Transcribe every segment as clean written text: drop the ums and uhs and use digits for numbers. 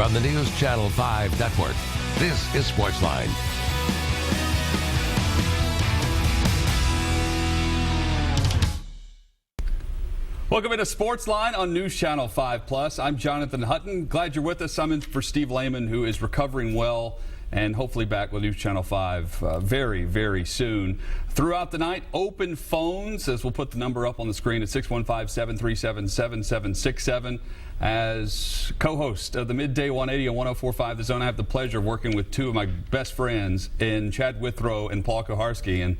from the News Channel 5 network. This is SportsLine. Welcome into SportsLine on News Channel 5+. I'm Jonathan Hutton. Glad you're with us. I'm in for Steve Lehman, who is recovering well and hopefully back with News Channel 5 very, very soon. Throughout the night, open phones, as we'll put the number up on the screen at 615-737-7767. As co-host of the Midday 180 and 104.5 The Zone, I have the pleasure of working with two of my best friends in Chad Withrow and Paul Kuharsky. And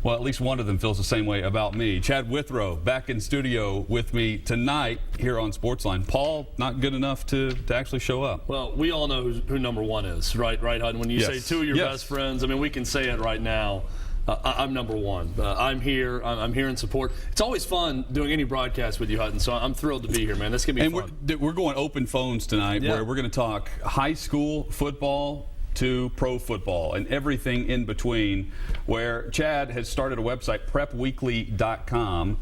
well, at least one of them feels the same way about me. Chad Withrow back in studio with me tonight here on SportsLine. Paul, not good enough to actually show up. Well, we all know who number one is, right, Hutton? When you say two of your best friends, I mean, we can say it right now. I'm number one. I'm here. I'm here in support. It's always fun doing any broadcast with you, Hutton, so I'm thrilled to be here, man. This is going to be fun. And we're going open phones tonight, where we're going to talk high school football to pro football and everything in between, where Chad has started a website, prepweekly.com,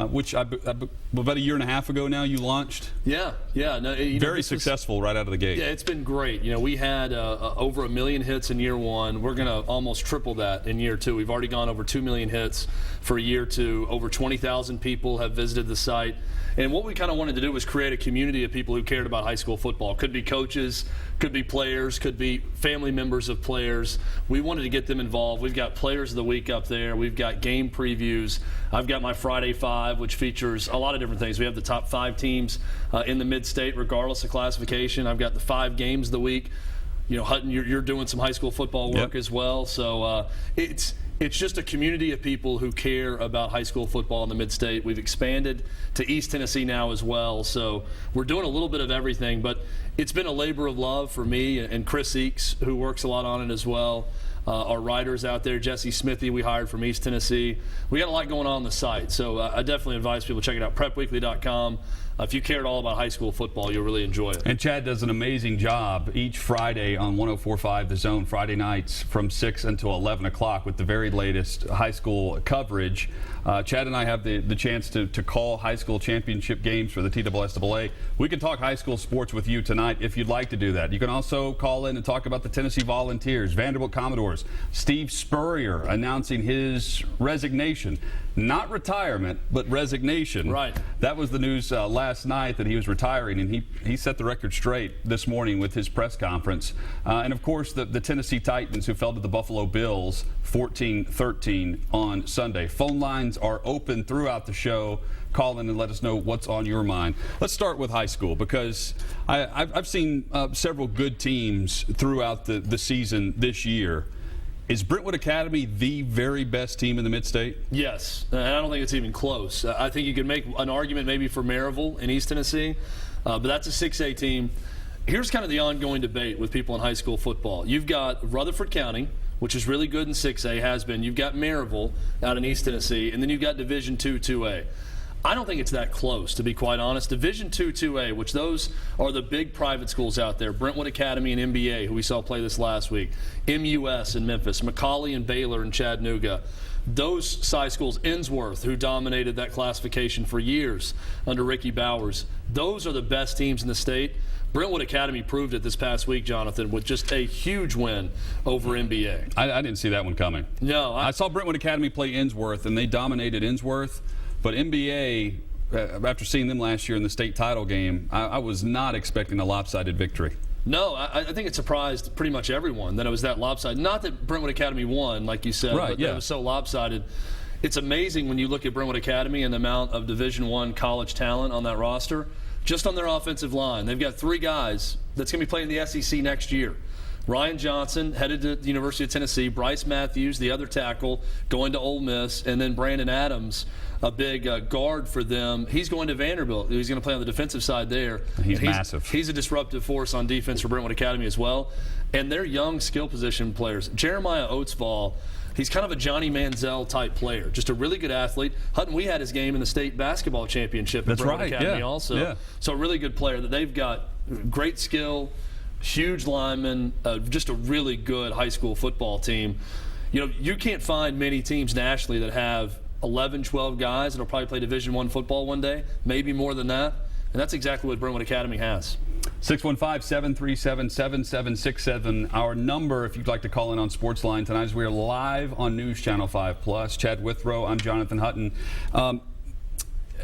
which about a year and a half ago now you launched. Yeah. No, very successful right out of the gate. Yeah, it's been great. You know, we had over 1 million hits in year one. We're going to almost triple that in year two. We've already gone over 2 million hits for year two. Over 20,000 people have visited the site. And what we kind of wanted to do was create a community of people who cared about high school football. Could be coaches, could be players, could be family members of players. We wanted to get them involved. We've got Players of the Week up there. We've got game previews. I've got my Friday Five, which features a lot of different things. We have the top 5 teams in the mid-state, regardless of classification. I've got the 5 games of the week. You know, Hutton, you're doing some high school football work as well. So it's just a community of people who care about high school football in the mid-state. We've expanded to East Tennessee now as well. So we're doing a little bit of everything, but it's been a labor of love for me and Chris Eakes, who works a lot on it as well. Our writers out there, Jesse Smithy, we hired from East Tennessee. We got a lot going on the site, so I definitely advise people to check it out, prepweekly.com. If you care at all about high school football, you'll really enjoy it. And Chad does an amazing job each Friday on 104.5 The Zone, Friday nights from 6 until 11 o'clock with the very latest high school coverage. Chad and I have the chance to call high school championship games for the TSSAA. We can talk high school sports with you tonight if you'd like to do that. You can also call in and talk about the Tennessee Volunteers, Vanderbilt Commodores, Steve Spurrier announcing his resignation. Not retirement, but resignation. Right. That was the news last night, that he was retiring, and he set the record straight this morning with his press conference. And, of course, the Tennessee Titans, who fell to the Buffalo Bills 14-13 on Sunday. Phone lines are open throughout the show. Call in and let us know what's on your mind. Let's start with high school, because I've seen several good teams throughout the season this year. Is Brentwood Academy the very best team in the Mid-State? Yes, and I don't think it's even close. I think you could make an argument maybe for Maryville in East Tennessee, but that's a 6A team. Here's kind of the ongoing debate with people in high school football. You've got Rutherford County, which is really good in 6A, has been. You've got Maryville out in East Tennessee, and then you've got Division II 2A. I don't think it's that close, to be quite honest. Division II 2A, which those are the big private schools out there, Brentwood Academy and MBA, who we saw play this last week, MUS in Memphis, McCallie and Baylor in Chattanooga. Those size schools, Innsworth, who dominated that classification for years under Ricky Bowers, those are the best teams in the state. Brentwood Academy proved it this past week, Jonathan, with just a huge win over MBA. I didn't see that one coming. No. I saw Brentwood Academy play Innsworth, and they dominated Innsworth. But MBA, after seeing them last year in the state title game, I was not expecting a lopsided victory. No, I think it surprised pretty much everyone that it was that lopsided. Not that Brentwood Academy won, like you said, but that it was so lopsided. It's amazing when you look at Brentwood Academy and the amount of Division I college talent on that roster. Just on their offensive line, they've got 3 guys that's going to be playing the SEC next year. Ryan Johnson, headed to the University of Tennessee. Bryce Matthews, the other tackle, going to Ole Miss. And then Brandon Adams, a big guard for them. He's going to Vanderbilt. He's going to play on the defensive side there. He's massive. He's a disruptive force on defense for Brentwood Academy as well. And they're young skill position players. Jeremiah Oatsvall, he's kind of a Johnny Manziel type player, just a really good athlete. Hutton, we had his game in the state basketball championship at Brentwood Academy also. Yeah. So a really good player that they've got great skill, huge lineman, just a really good high school football team. You know, you can't find many teams nationally that have 11, 12 guys that will probably play Division I football one day, maybe more than that. And that's exactly what Brentwood Academy has. 615-737-7767. Our number, if you'd like to call in on SportsLine tonight, is we are live on News Channel 5 Plus. Chad Withrow, I'm Jonathan Hutton.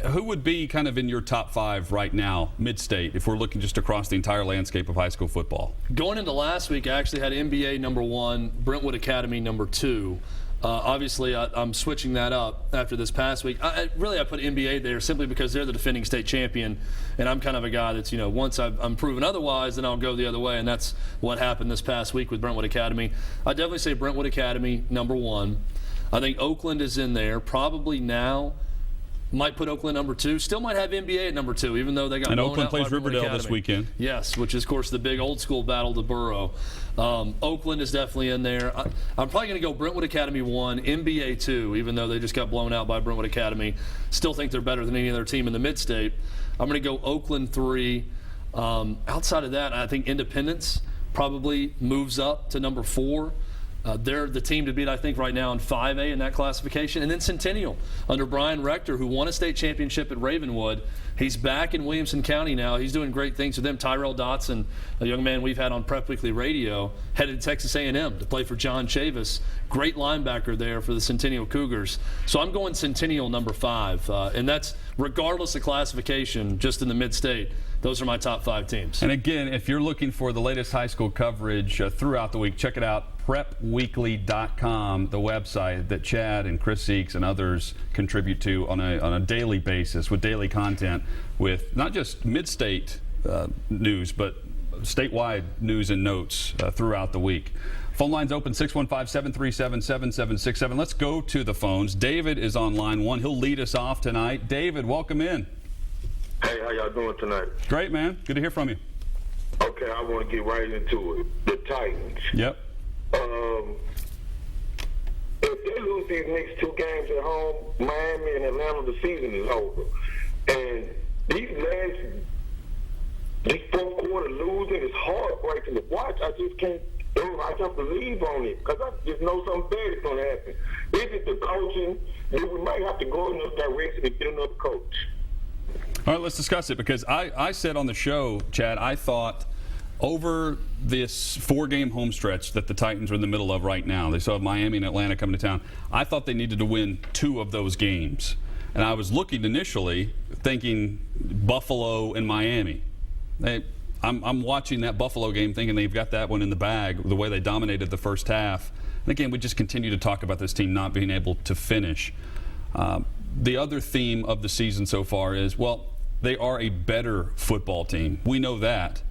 Who would be kind of in your top 5 right now, mid-state, if we're looking just across the entire landscape of high school football? Going into last week, I actually had NBA number 1, Brentwood Academy number 2. Obviously, I'm switching that up after this past week. I put NBA there simply because they're the defending state champion, and I'm kind of a guy that's, once I'm proven otherwise, then I'll go the other way, and that's what happened this past week with Brentwood Academy. I'd definitely say Brentwood Academy, number 1. I think Oakland is in there, probably now. Might put Oakland number 2. Still might have NBA at number 2, even though they got and blown Oakland out plays by Brentwood Riverdale Academy this weekend. Yes, which is, of course, the big old school battle to Borough. Oakland is definitely in there. I'm probably going to go Brentwood Academy 1, NBA 2, even though they just got blown out by Brentwood Academy. Still think they're better than any other team in the mid-state. I'm going to go Oakland 3. Outside of that, I think Independence probably moves up to number 4. They're the team to beat, I think, right now in 5A in that classification. And then Centennial under Brian Rector, who won a state championship at Ravenwood. He's back in Williamson County now. He's doing great things with them. Tyrell Dotson, a young man we've had on Prep Weekly Radio, headed to Texas A&M to play for John Chavis. Great linebacker there for the Centennial Cougars. So I'm going Centennial number 5. And that's regardless of classification, just in the mid-state. Those are my top 5 teams. And again, if you're looking for the latest high school coverage throughout the week, check it out. PrepWeekly.com, the website that Chad and Chris Seeks and others contribute to on a daily basis with daily content with not just mid-state news, but statewide news and notes throughout the week. Phone lines open 615-737-7767. Let's go to the phones. David is on line 1. He'll lead us off tonight. David, welcome in. Hey, how y'all doing tonight? Great, man. Good to hear from you. Okay, I want to get right into it. The Titans. Yep. If they lose these next 2 games at home, Miami and Atlanta, the season is over. And this fourth quarter losing is heartbreaking to watch. I just can't believe on it because I just know something bad is going to happen. Is it the coaching? Then we might have to go in this direction and get another coach. All right, let's discuss it because I said on the show, Chad, I thought over this 4-game home stretch that the Titans are in the middle of right now, they still have Miami and Atlanta coming to town, I thought they needed to win 2 of those games. And I was looking initially thinking Buffalo and Miami. I'm watching that Buffalo game thinking they've got that one in the bag, the way they dominated the first half. And again, we just continue to talk about this team not being able to finish. The other theme of the season so far is, well, they are a better football team. We know that.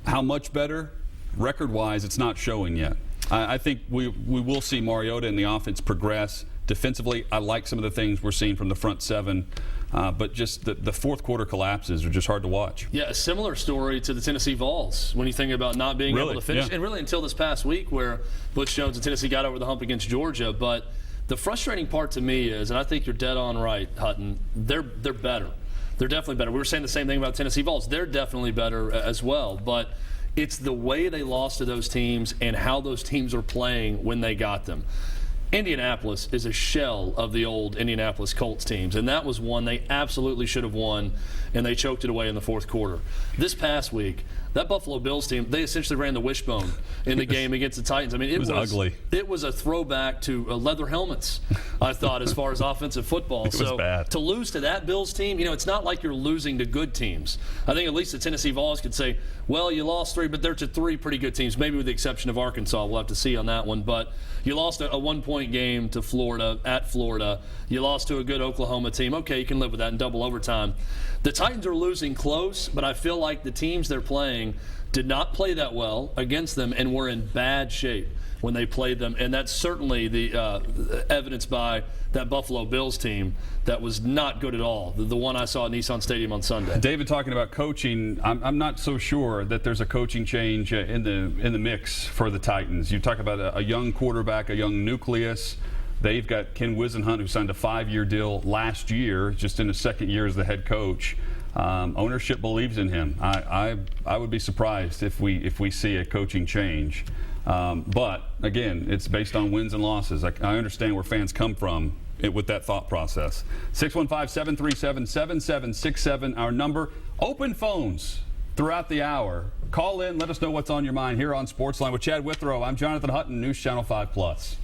How much better? Record-wise, it's not showing yet. I think we will see Mariota and the offense progress. Defensively, I like some of the things we're seeing from the front 7, but just the fourth quarter collapses are just hard to watch. Yeah, a similar story to the Tennessee Vols when you think about not being able to finish. Yeah. And really until this past week where Butch Jones and Tennessee got over the hump against Georgia. But the frustrating part to me is, and I think you're dead on right, Hutton, they're better. They're definitely better. We were saying the same thing about Tennessee Vols. They're definitely better as well. But it's the way they lost to those teams and how those teams are playing when they got them. Indianapolis is a shell of the old Indianapolis Colts teams, and that was one they absolutely should have won, and they choked it away in the fourth quarter. This past week, that Buffalo Bills team, they essentially ran the wishbone in the game against the Titans. I mean, it was ugly. It was a throwback to leather helmets, I thought, as far as offensive football. It was bad. To lose to that Bills team, it's not like you're losing to good teams. I think at least the Tennessee Vols could say, well, you lost 3, but they're to 3 pretty good teams, maybe with the exception of Arkansas. We'll have to see on that one. But you lost a 1-point game to Florida, at Florida. You lost to a good Oklahoma team. Okay, you can live with that in double overtime. The Titans are losing close, but I feel like the teams they're playing did not play that well against them and were in bad shape when they played them. And that's certainly the evidence by that Buffalo Bills team that was not good at all, the one I saw at Nissan Stadium on Sunday. David, talking about coaching, I'm not so sure that there's a coaching change in the mix for the Titans. You talk about a young quarterback, a young nucleus. They've got Ken Wisenhunt, who signed a 5-year deal last year, just in his second year as the head coach. Ownership believes in him. I would be surprised if we see a coaching change. But again, it's based on wins and losses. I understand where fans come from with that thought process. 615-737-7767, our number. Open phones. throughout the hour. Call in, let us know what's on your mind here on SportsLine with Chad Withrow. I'm Jonathan Hutton, News Channel 5 Plus.